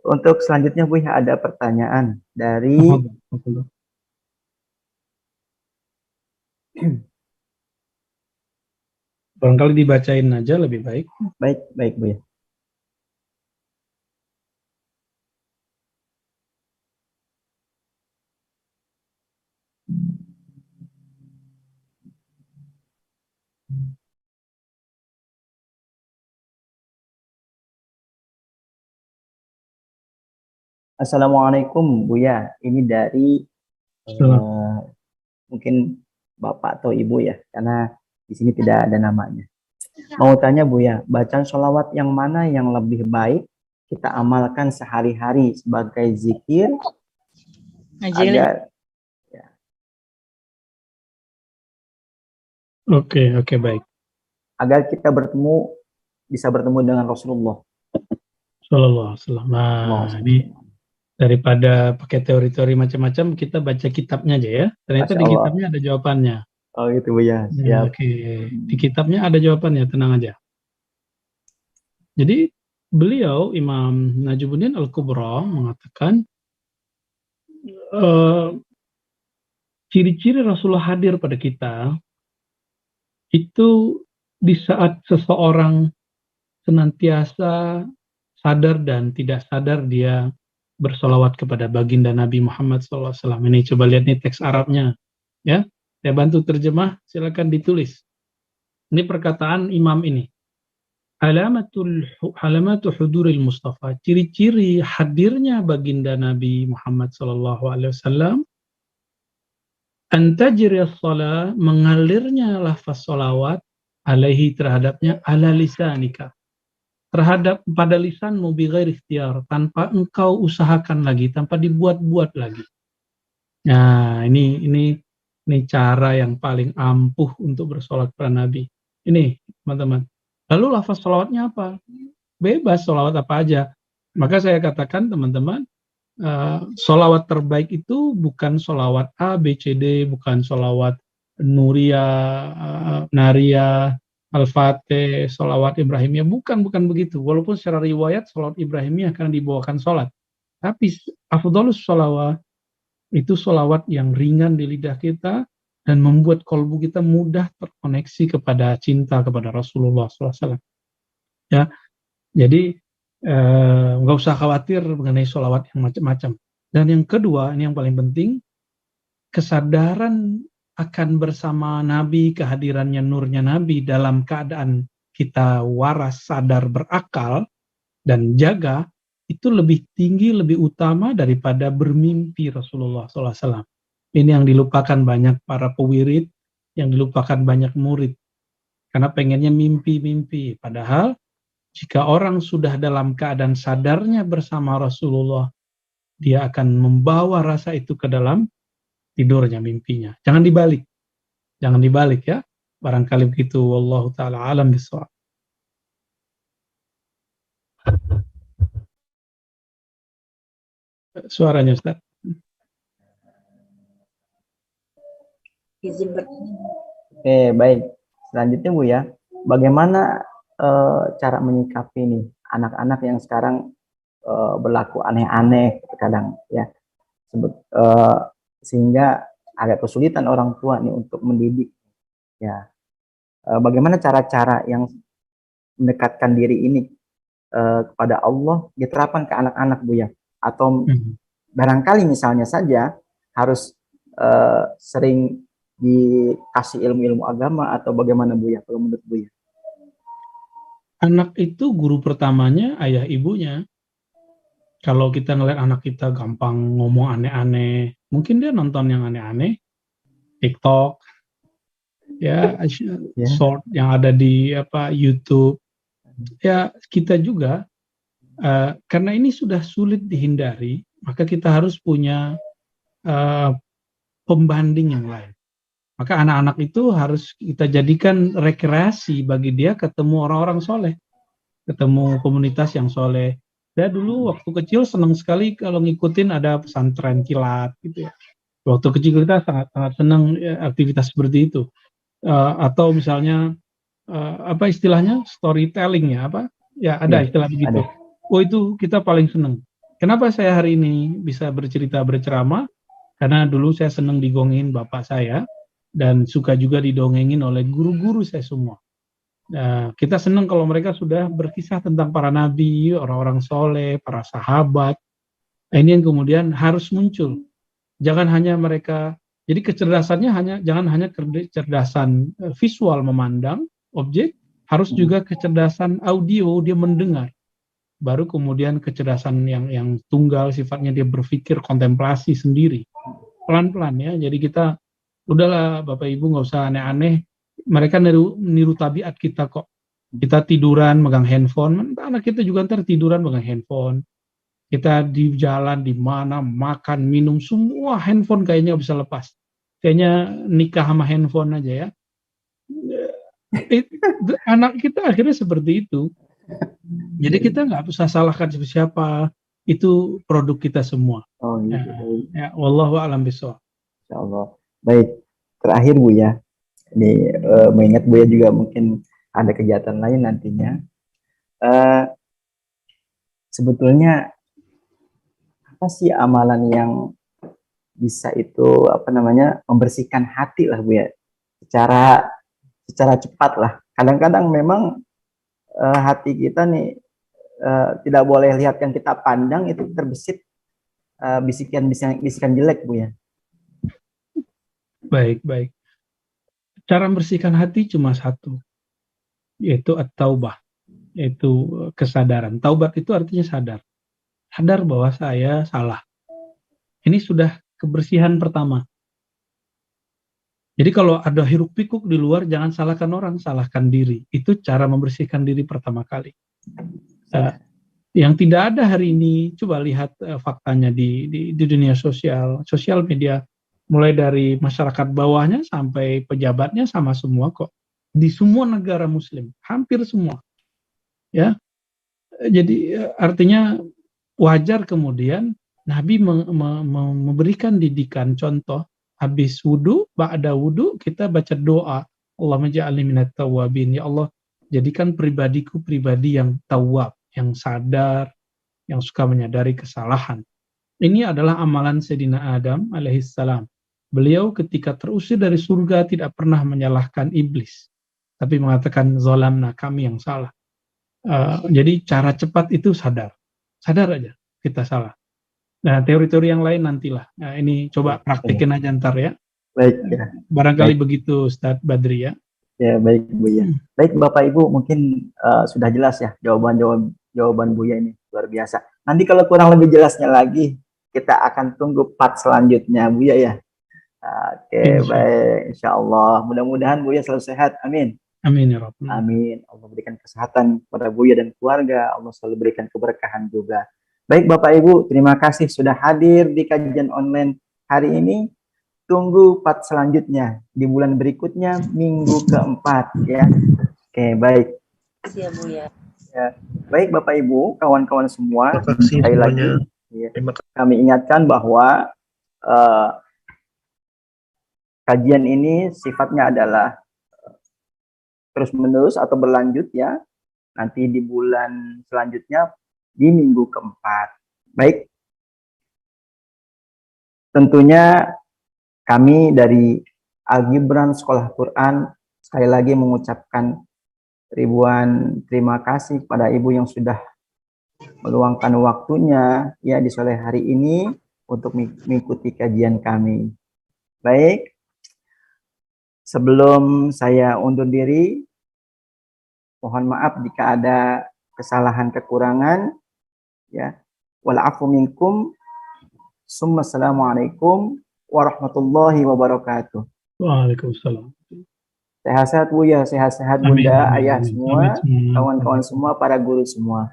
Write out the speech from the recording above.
Untuk selanjutnya Bu ya, ada pertanyaan dari barangkali dibacain aja lebih baik. Baik Bu ya. Assalamualaikum Buya. Ini dari mungkin Bapak atau Ibu ya, karena di sini tidak ada namanya. Mau tanya Buya, bacaan sholawat yang mana yang lebih baik kita amalkan sehari-hari sebagai zikir agar ya. Oke, baik. Agar kita bisa bertemu dengan Rasulullah Sallallahu alaihi wasallam. Nah, ini daripada pakai teori-teori macam-macam, kita baca kitabnya aja ya. Ternyata di kitabnya ada jawabannya. Oh gitu Bu ya, siap. Oke, di kitabnya ada jawabannya, tenang aja. Jadi beliau Imam Najmuddin Al-Kubra mengatakan ciri-ciri Rasulullah hadir pada kita itu di saat seseorang senantiasa sadar dan tidak sadar dia bersolawat kepada baginda Nabi Muhammad SAW. Ini coba lihat nih teks Arabnya, ya. Saya bantu terjemah, silakan ditulis. Ini perkataan imam ini. Alamatu huduril Mustafa, ciri-ciri hadirnya baginda Nabi Muhammad SAW, antajri as-salah, mengalirnya lafaz solawat alaihi terhadapnya ala lisanika, terhadap pada lisanmu bighairi ikhtiar, tanpa engkau usahakan lagi, tanpa dibuat-buat lagi. Nah, ini cara yang paling ampuh untuk bersolat kepada Nabi. Ini, teman-teman. Lalu lafaz sholawatnya apa? Bebas, sholawat apa aja. Maka saya katakan, teman-teman, sholawat terbaik itu bukan sholawat A, B, C, D, bukan sholawat Nuria, Naria, Al-Fatih, sholawat Ibrahimiyah. Bukan begitu. Walaupun secara riwayat sholawat Ibrahimiyah akan dibawakan sholat. Tapi afdhalus sholawat itu sholawat yang ringan di lidah kita dan membuat kolbu kita mudah terkoneksi kepada cinta kepada Rasulullah SAW. Ya, jadi nggak usah khawatir mengenai sholawat yang macam-macam. Dan yang kedua, ini yang paling penting, kesadaran akan bersama Nabi, kehadirannya nurnya Nabi dalam keadaan kita waras, sadar, berakal, dan jaga, itu lebih tinggi, lebih utama daripada bermimpi Rasulullah SAW. Ini yang dilupakan banyak para pewirid, yang dilupakan banyak murid. Karena pengennya mimpi-mimpi. Padahal, jika orang sudah dalam keadaan sadarnya bersama Rasulullah, dia akan membawa rasa itu ke dalam tidurnya, mimpinya. Jangan dibalik ya. Barangkali begitu. Wallahu ta'ala alam bisawab. Suaranya Ustaz. Oke, baik. Selanjutnya Bu ya, bagaimana cara menyikapi nih anak-anak yang sekarang berlaku aneh-aneh terkadang ya, sehingga agak kesulitan orang tua nih untuk mendidik ya. Bagaimana cara-cara yang mendekatkan diri ini kepada Allah diterapkan ke anak-anak Bu ya, atau barangkali misalnya saja harus sering dikasih ilmu-ilmu agama, atau bagaimana Bu ya kalau menurut Bu ya? Anak itu guru pertamanya ayah ibunya. Kalau kita ngeliat anak kita gampang ngomong aneh-aneh, mungkin dia nonton yang aneh-aneh, TikTok, ya, short yang ada di YouTube. Ya, kita juga, karena ini sudah sulit dihindari, maka kita harus punya pembanding yang lain. Maka anak-anak itu harus kita jadikan rekreasi bagi dia ketemu orang-orang soleh, ketemu komunitas yang soleh. Saya dulu waktu kecil senang sekali kalau ngikutin ada pesantren kilat gitu ya. Waktu kecil kita sangat senang ya, aktivitas seperti itu. Atau misalnya apa istilahnya storytelling ya, apa ya, ada istilah begitu. Oh, itu kita paling senang. Kenapa saya hari ini bisa berceramah? Karena dulu saya senang didongengin bapak saya dan suka juga didongengin oleh guru-guru saya semua. Nah, kita senang kalau mereka sudah berkisah tentang para nabi, orang-orang soleh, para sahabat. Nah, ini yang kemudian harus muncul. Jangan hanya mereka, jadi kecerdasannya jangan hanya kecerdasan visual memandang objek, harus juga kecerdasan audio, dia mendengar. Baru kemudian kecerdasan yang tunggal, sifatnya dia berpikir kontemplasi sendiri. Pelan-pelan ya, jadi kita, udahlah Bapak Ibu nggak usah aneh-aneh, mereka niru tabiat kita kok. Kita tiduran megang handphone, anak kita juga ntar tiduran megang handphone. Kita di jalan, di mana, makan, minum, semua handphone kayaknya bisa lepas. Kayaknya nikah sama handphone aja ya. Anak kita akhirnya seperti itu. Jadi kita nggak usah salahkan siapa, itu produk kita semua. Oh gitu. Ya, wallahu a'lam bishawab. Insyaallah. Baik, terakhir Buya, ini mengingat Buya juga mungkin ada kegiatan lain nantinya. Sebetulnya apa sih amalan yang bisa itu membersihkan hati lah Buya, secara cepat lah. Kadang-kadang memang hati kita nih tidak boleh lihat yang kita pandang itu terbesit bisikan jelek Buya. Baik. Cara membersihkan hati cuma satu, yaitu at-taubah, yaitu kesadaran. Taubat itu artinya sadar bahwa saya salah. Ini sudah kebersihan pertama. Jadi kalau ada hiruk pikuk di luar, jangan salahkan orang, salahkan diri. Itu cara membersihkan diri pertama kali. Yang tidak ada hari ini, coba lihat faktanya di dunia sosial media, mulai dari masyarakat bawahnya sampai pejabatnya sama semua kok. Di semua negara Muslim, hampir semua. Ya, jadi artinya wajar kemudian Nabi memberikan didikan contoh, habis wudhu, ba'da wudhu kita baca doa, Allahumma ja'alni minat tawwabin, ya Allah jadikan pribadiku pribadi yang tawwab, yang sadar, yang suka menyadari kesalahan. Ini adalah amalan Sayyidina Adam alaihissalam. Beliau ketika terusir dari surga tidak pernah menyalahkan iblis, tapi mengatakan zalamna, kami yang salah. Jadi cara cepat itu sadar aja kita salah. Nah, teori-teori yang lain nantilah. Nah, ini coba praktikin aja ntar ya. Baik ya. Barangkali begitu Ustadz Badri ya. Ya baik Buya. Baik Bapak Ibu, mungkin sudah jelas ya jawaban Buya ini luar biasa. Nanti kalau kurang lebih jelasnya lagi, kita akan tunggu part selanjutnya Buya ya. Oke, baik. Insyaallah. Mudah-mudahan Buya selalu sehat. Amin. Amin ya Rabbal. Amin. Allah berikan kesehatan kepada Buya dan keluarga. Allah selalu berikan keberkahan juga. Baik Bapak Ibu, terima kasih sudah hadir di kajian online hari ini. Tunggu part selanjutnya di bulan berikutnya, minggu keempat ya. Oke, baik. Ya, Bu ya. Baik Bapak Ibu, kawan-kawan semua, sekali lagi ya, kami ingatkan bahwa kajian ini sifatnya adalah terus-menerus atau berlanjut ya. Nanti di bulan selanjutnya di minggu keempat. Baik. Tentunya kami dari Al-Gibran Sekolah Quran sekali lagi mengucapkan ribuan terima kasih kepada Ibu yang sudah meluangkan waktunya ya di sore hari ini untuk mengikuti kajian kami. Baik. Sebelum saya undur diri, mohon maaf jika ada kesalahan kekurangan ya. Wal-'afwu minkum. Assalamualaikum warahmatullahi wabarakatuh. Waalaikumsalam. Sehat-sehat Buya, sehat-sehat Bunda, ayah semua, kawan-kawan semua, para guru semua.